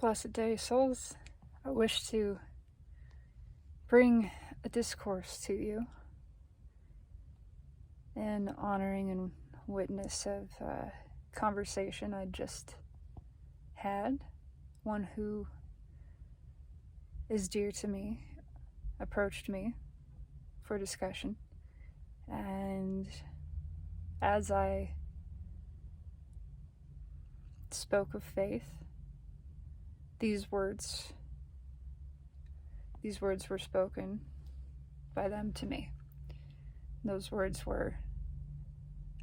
Blessed day, souls. I wish to bring a discourse to you in honoring and witness of a conversation I just had. One who is dear to me approached me for discussion, and as I spoke of faith, these words were spoken by them to me. Those words were,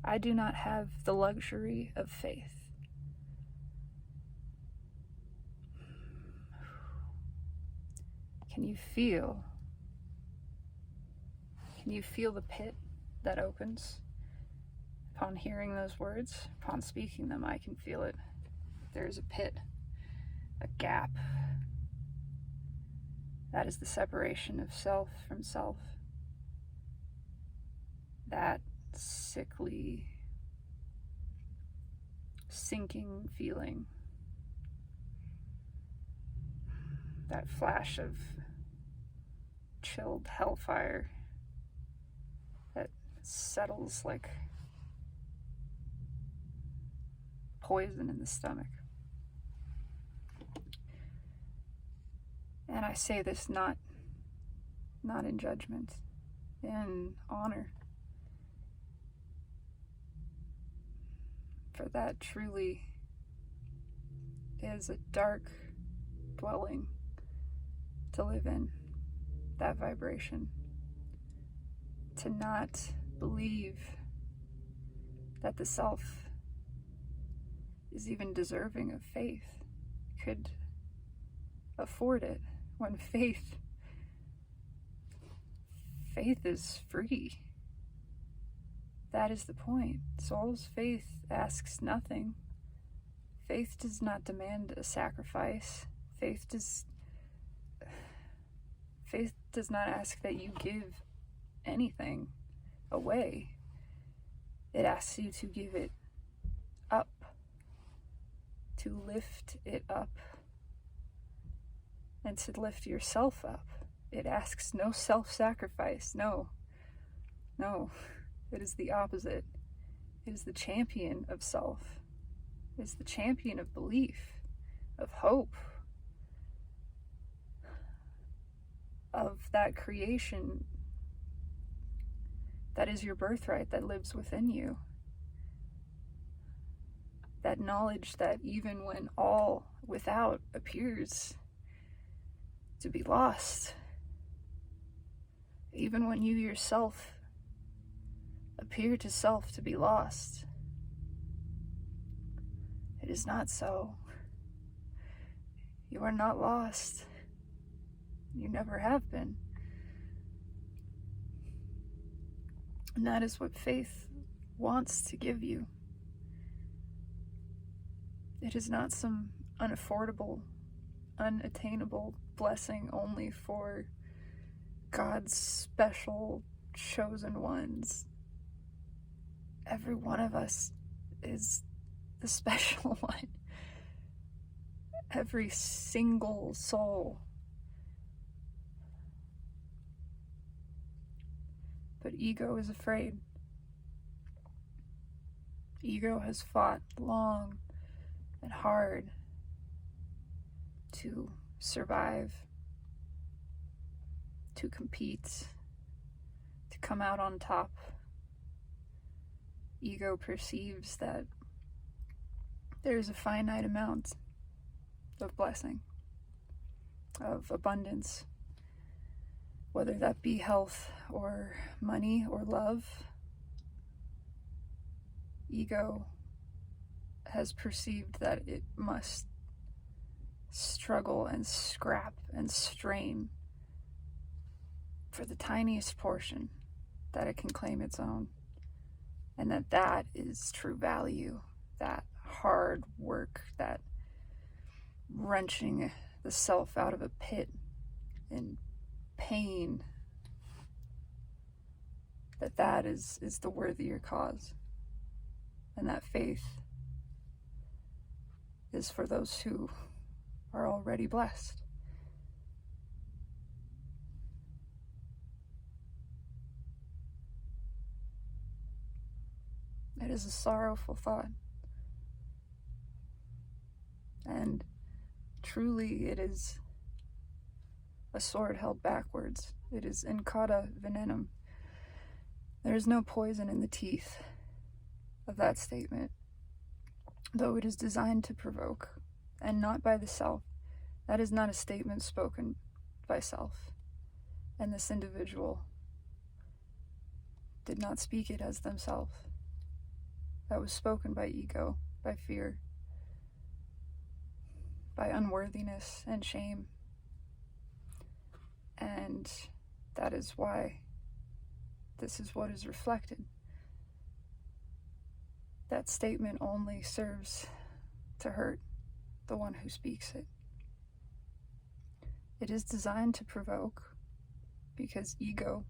"I do not have the luxury of faith." Can you feel the pit that opens upon hearing those words? Upon speaking them, I can feel it. There is a pit, a gap. That is the separation of self from self. That sickly, sinking feeling. That flash of chilled hellfire that settles like poison in the stomach. And I say this not in judgment, in honor. For that truly is a dark dwelling to live in, that vibration. To not believe that the self is even deserving of faith, could afford it, when faith is free. That is the point. Soul's faith asks nothing. Faith does not demand a sacrifice. Faith does not ask that you give anything away. It asks you to give it up, to lift it up, and to lift yourself up. It asks no self-sacrifice. No. It is the opposite. It is the champion of self. It is the champion of belief, of hope, of that creation that is your birthright, that lives within you. That knowledge that even when all without appears to be lost, even when you yourself appear to self to be lost, it is not so. You are not lost. You never have been. And that is what faith wants to give you. It is not some unaffordable, unattainable blessing only for God's special chosen ones. Every one of us is the special one. Every single soul. But ego is afraid. Ego has fought long and hard to survive, to compete, to come out on top. Ego perceives that there's a finite amount of blessing, of abundance, whether that be health or money or love. Ego has perceived that it must struggle and scrap and strain for the tiniest portion that it can claim its own, and that is true value, that hard work, that wrenching the self out of a pit in pain, that is the worthier cause. And that faith is for those who are already blessed. It is a sorrowful thought. And truly it is a sword held backwards. It is incauda venenum. There is no poison in the teeth of that statement, though it is designed to provoke, and not by the self. That is not a statement spoken by self, and this individual did not speak it as themselves. That was spoken by ego, by fear, by unworthiness and shame. And that is why this is what is reflected. That statement only serves to hurt the one who speaks it. It is designed to provoke because ego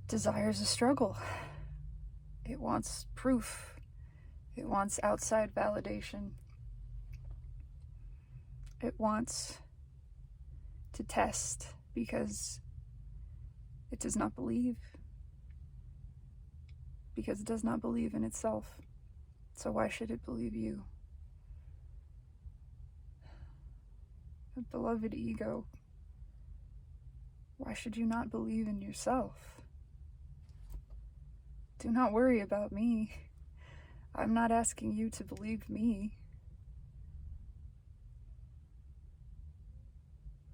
desires a struggle. It wants proof. It wants outside validation. It wants to test because it does not believe. Because it does not believe in itself. So why should it believe you? Beloved ego, why should you not believe in yourself? Do not worry about me. I'm not asking you to believe me.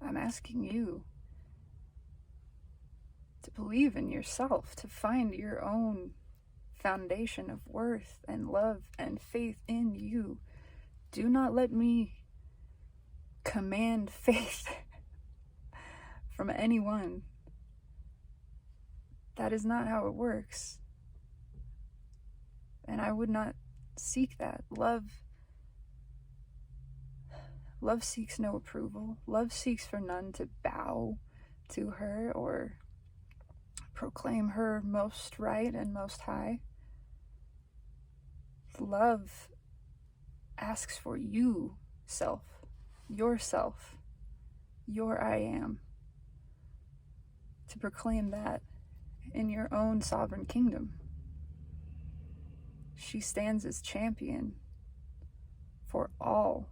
I'm asking you to believe in yourself, to find your own foundation of worth and love and faith in you. Do not let me command faith from anyone. That is not how it works. And I would not seek that. Love seeks no approval. Love seeks for none to bow to her or proclaim her most right and most high. Love asks for you, self, yourself, your I am, to proclaim that in your own sovereign kingdom. She stands as champion for all.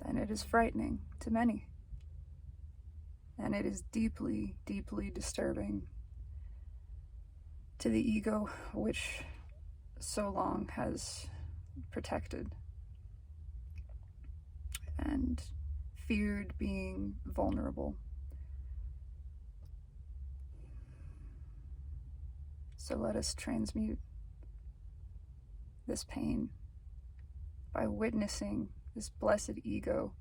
And it is frightening to many. And it is deeply, deeply disturbing to the ego which so long has protected and feared being vulnerable. So let us transmute this pain by witnessing this blessed ego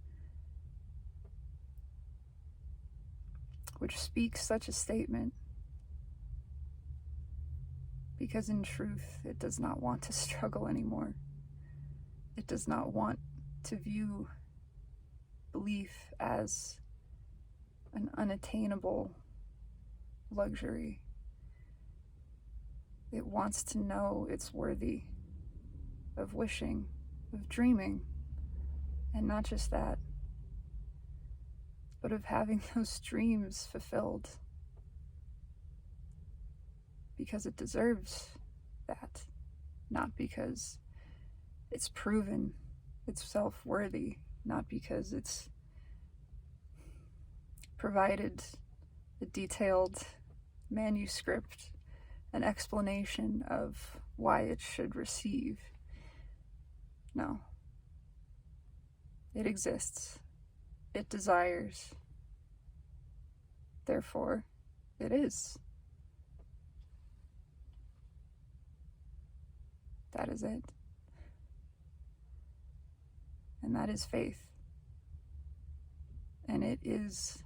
which speaks such a statement, because in truth it does not want to struggle anymore. It does not want to view belief as an unattainable luxury. It wants to know it's worthy of wishing, of dreaming, and not just that, but of having those dreams fulfilled, because it deserves that, not because it's proven it's self-worthy, not because it's provided a detailed manuscript, an explanation of why it should receive. No. It exists. It desires. Therefore, it is. That is it. And that is faith. And it is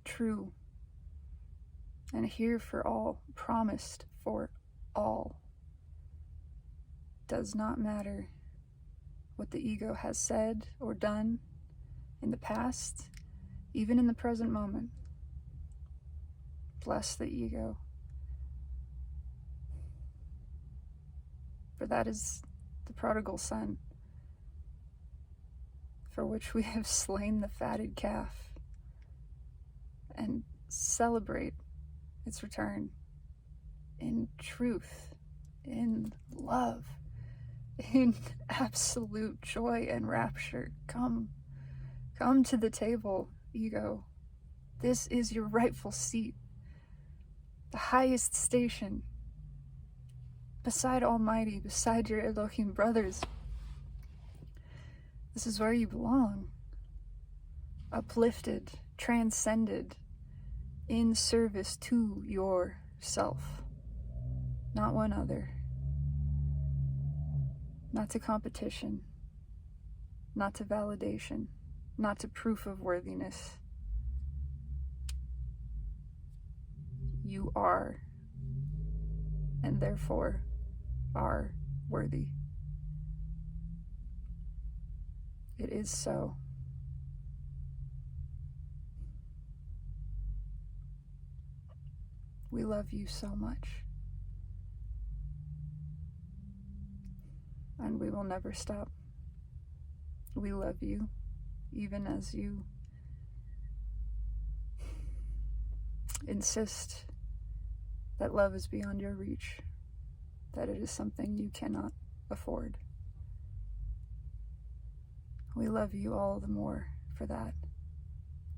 true. And here for all, promised for all. Does not matter what the ego has said or done in the past, even in the present moment. Bless the ego. that is the prodigal son, for which we have slain the fatted calf, and celebrate its return in truth, in love, in absolute joy and rapture. Come to the table, ego. This is your rightful seat, the highest station, beside Almighty, beside your Elohim brothers. This is where you belong, uplifted, transcended, in service to yourself, not one other, not to competition, not to validation, not to proof of worthiness. You are, and therefore are worthy. It is so. We love you so much, and we will never stop. We love you, even as you insist that love is beyond your reach, that it is something you cannot afford. We love you all the more for that,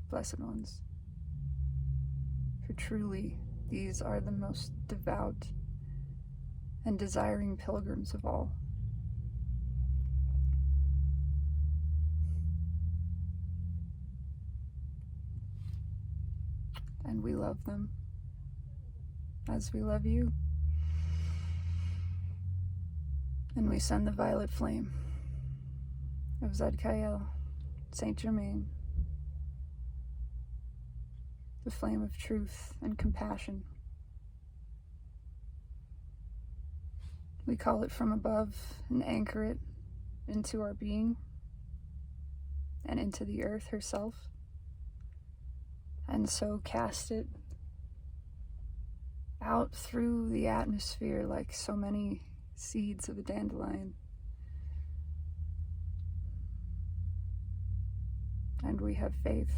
blessed ones. For truly, these are the most devout and desiring pilgrims of all. And we love them as we love you. And we send the violet flame of Zadkiel, Saint Germain, the flame of truth and compassion. We call it from above and anchor it into our being and into the earth herself, and so cast it out through the atmosphere like so many seeds of a dandelion. And we have faith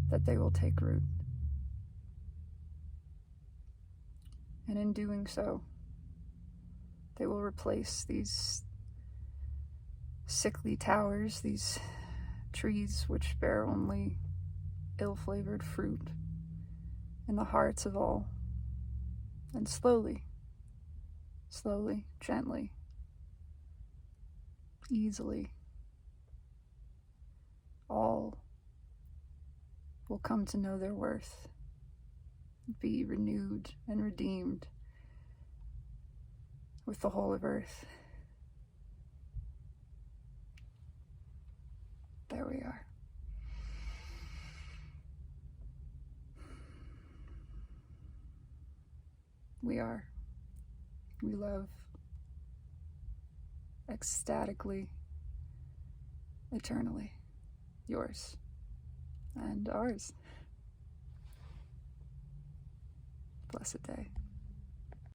that they will take root. And in doing so, they will replace these sickly towers, these trees which bear only ill-flavored fruit, in the hearts of all. And slowly, gently, easily, all will come to know their worth, be renewed and redeemed with the whole of earth. There we are. We are. We love ecstatically, eternally. Yours and ours. Blessed day.